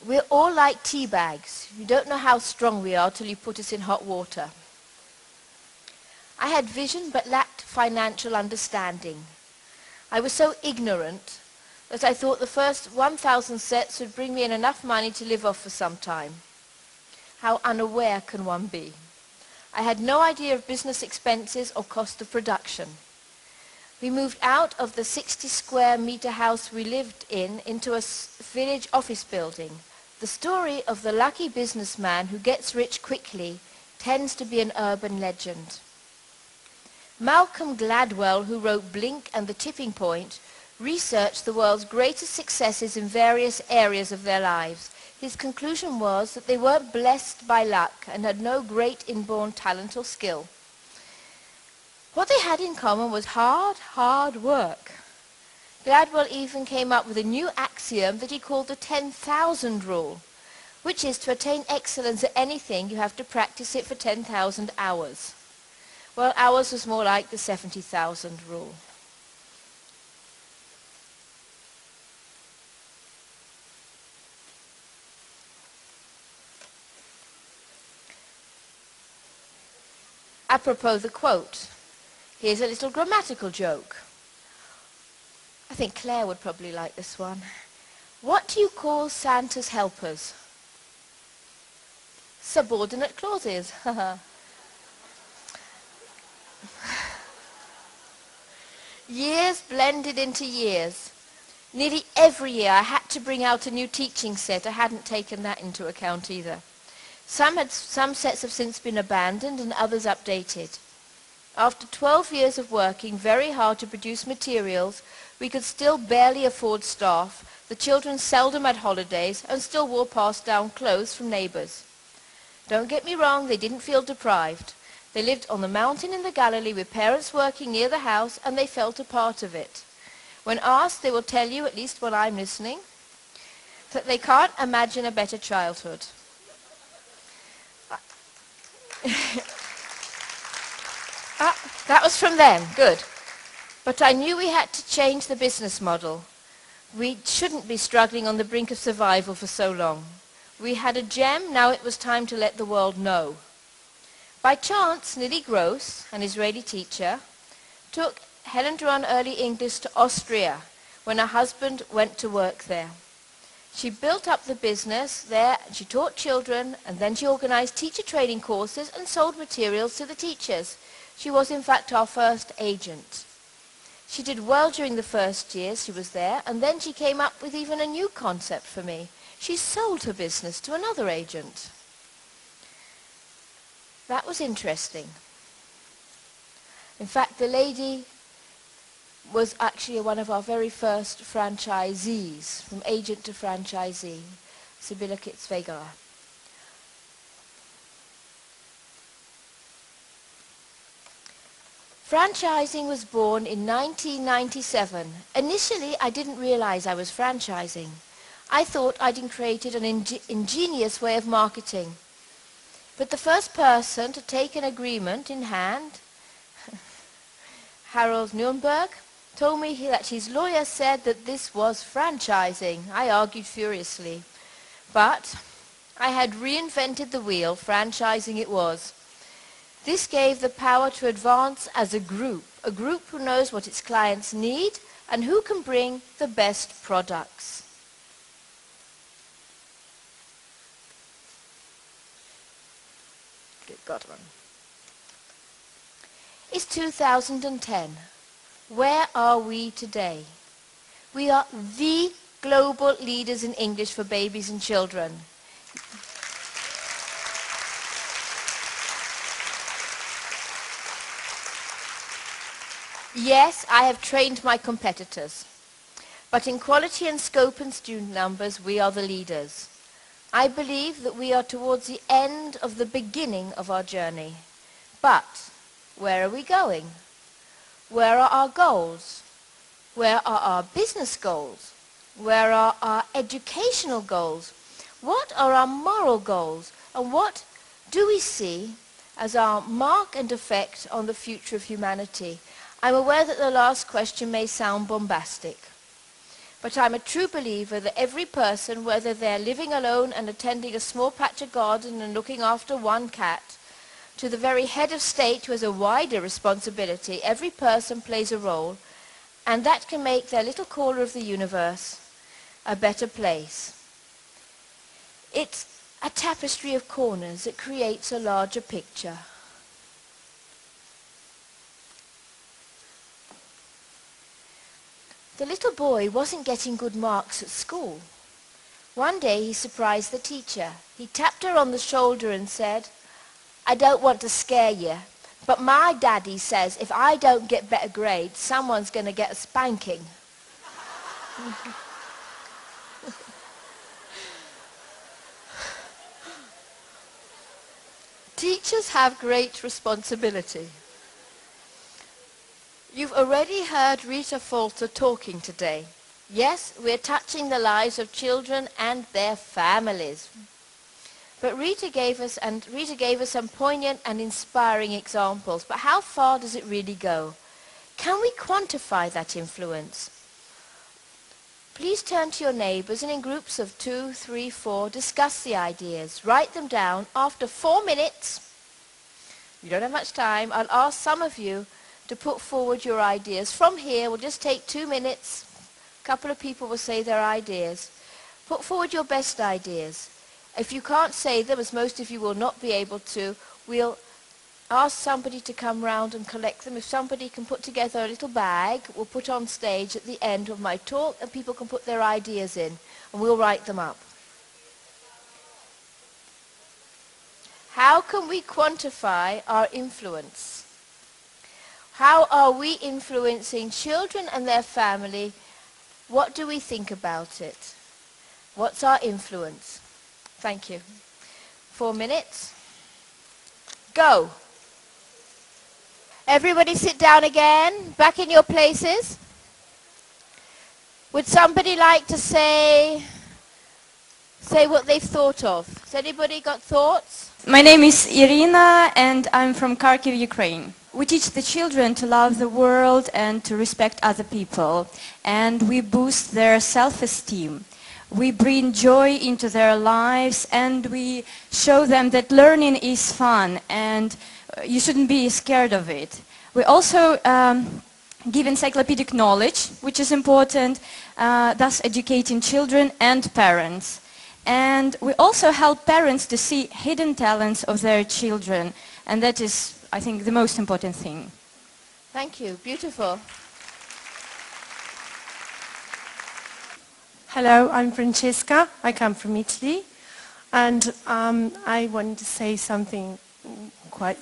We're all like tea bags. You don't know how strong we are till you put us in hot water. I had vision but lacked financial understanding. I was so ignorant that I thought the first 1,000 sets would bring me in enough money to live off for some time. How unaware can one be? I had no idea of business expenses or cost of production. We moved out of the 60 square meter house we lived in into a village office building. The story of the lucky businessman who gets rich quickly tends to be an urban legend. Malcolm Gladwell, who wrote Blink and The Tipping Point, researched the world's greatest successes in various areas of their lives. His conclusion was that they weren't blessed by luck and had no great inborn talent or skill. What they had in common was hard work. Gladwell even came up with a new axiom that he called the 10,000 rule, which is to attain excellence at anything, you have to practice it for 10,000 hours. Well, ours was more like the 70,000 rule. Apropos the quote, here's a little grammatical joke. I think Claire would probably like this one. What do you call Santa's helpers? Subordinate clauses. Years blended into years. Nearly every year I had to bring out a new teaching set. I hadn't taken that into account either. Some sets have since been abandoned and others updated. After 12 years of working very hard to produce materials, we could still barely afford staff, the children seldom had holidays, and still wore passed-down clothes from neighbours. Don't get me wrong, they didn't feel deprived. They lived on the mountain in the Galilee with parents working near the house, and they felt a part of it. When asked, they will tell you, at least when I'm listening, that they can't imagine a better childhood. That was from them, good. But I knew we had to change the business model. We shouldn't be struggling on the brink of survival for so long. We had a gem, now it was time to let the world know. By chance, Lily Gross, an Israeli teacher, took Helen-Doron Early English to Austria when her husband went to work there. She built up the business there, she taught children, and then she organized teacher training courses and sold materials to the teachers. She was in fact our first agent. She did well during the first years she was there, and then she came up with even a new concept for me. She sold her business to another agent. That was interesting. In fact, the lady was actually one of our very first franchisees, from agent to franchisee, Sibylle Kitzweger. Franchising was born in 1997. Initially, I didn't realize I was franchising. I thought I'd created an ingenious way of marketing. But the first person to take an agreement in hand, Harold Nuremberg, told me that his lawyer said that this was franchising. I argued furiously. But I had reinvented the wheel. Franchising it was. This gave the power to advance as a group who knows what its clients need and who can bring the best products. Got one. It's 2010. Where are we today? We are the global leaders in English for babies and children. Yes, I have trained my competitors. But in quality and scope and student numbers, we are the leaders. I believe that we are towards the end of the beginning of our journey. But where are we going? Where are our goals? Where are our business goals? Where are our educational goals? What are our moral goals? And what do we see as our mark and effect on the future of humanity? I'm aware that the last question may sound bombastic. But I'm a true believer that every person, whether they're living alone and attending a small patch of garden and looking after one cat, to the very head of state who has a wider responsibility, every person plays a role, and that can make their little corner of the universe a better place. It's a tapestry of corners that creates a larger picture. The little boy wasn't getting good marks at school. One day he surprised the teacher. He tapped her on the shoulder and said, "I don't want to scare you, but my daddy says if I don't get better grades, someone's going to get a spanking." Teachers have great responsibility. You've already heard Rita Falter talking today. Yes, we're touching the lives of children and their families. But Rita gave us some poignant and inspiring examples. But how far does it really go? Can we quantify that influence? Please turn to your neighbors and in groups of 2, 3, 4, discuss the ideas. Write them down. After 4 minutes, you don't have much time, I'll ask some of you to put forward your ideas. From here, we'll just take 2 minutes. A couple of people will say their ideas. Put forward your best ideas. If you can't say them, as most of you will not be able to, we'll ask somebody to come round and collect them. If somebody can put together a little bag, we'll put on stage at the end of my talk, and people can put their ideas in, and we'll write them up. How can we quantify our influence? How are we influencing children and their family? What do we think about it? What's our influence? Thank you. 4 minutes. Go. Everybody sit down again, back in your places. Would somebody like to say what they've thought of? Has anybody got thoughts? My name is Irina and I'm from Kharkiv, Ukraine. We teach the children to love the world and to respect other people, and we boost their self-esteem. We bring joy into their lives and we show them that learning is fun and you shouldn't be scared of it. We also give encyclopedic knowledge, which is important, thus educating children and parents. And we also help parents to see hidden talents of their children, and that is, I think, the most important thing. Thank you. Beautiful. Hello, I'm Francesca. I come from Italy, and I wanted to say something quite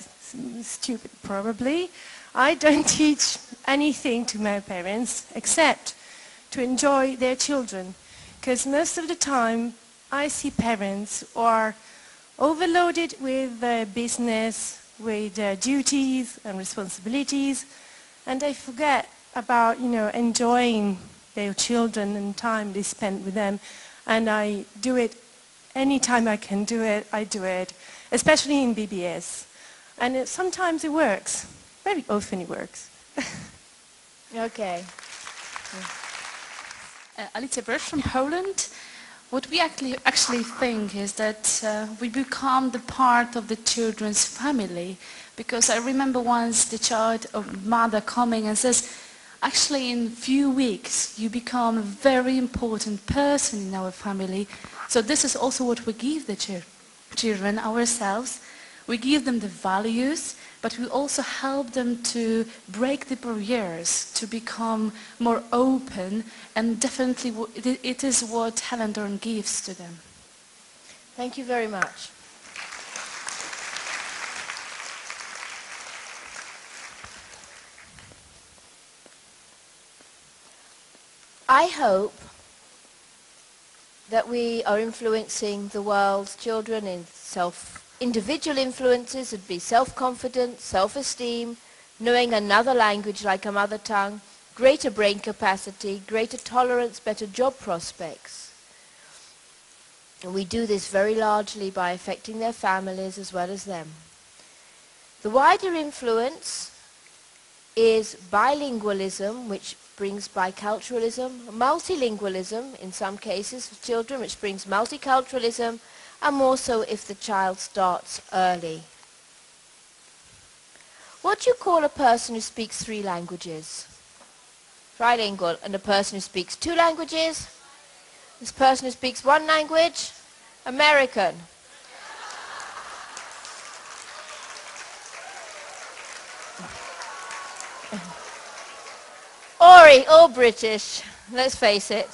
stupid, probably. I don't teach anything to my parents except to enjoy their children, because most of the time I see parents who are overloaded with business, with duties and responsibilities, and they forget about, enjoying their children and time they spend with them. And I do it anytime I can do it, I do it, especially in BBS. And sometimes it works. Very often it works. Okay. Alicia Birch from Holland. What we actually think is that we become the part of the children's family, because I remember once the child or mother coming and says, actually in few weeks you become a very important person in our family. So this is also what we give the children ourselves. We give them the values, but we also help them to break the barriers, to become more open, and definitely it is what Helen-Doron gives to them. Thank you very much. I hope that we are influencing the world's children in individual influences would be self-confidence, self-esteem, knowing another language like a mother tongue, greater brain capacity, greater tolerance, better job prospects. And we do this very largely by affecting their families as well as them. The wider influence is bilingualism, which brings biculturalism, multilingualism in some cases for children, which brings multiculturalism, and more so if the child starts early. What do you call a person who speaks 3 languages? Trilingual. And a person who speaks 2 languages? This person who speaks 1 language? American. Or British, let's face it.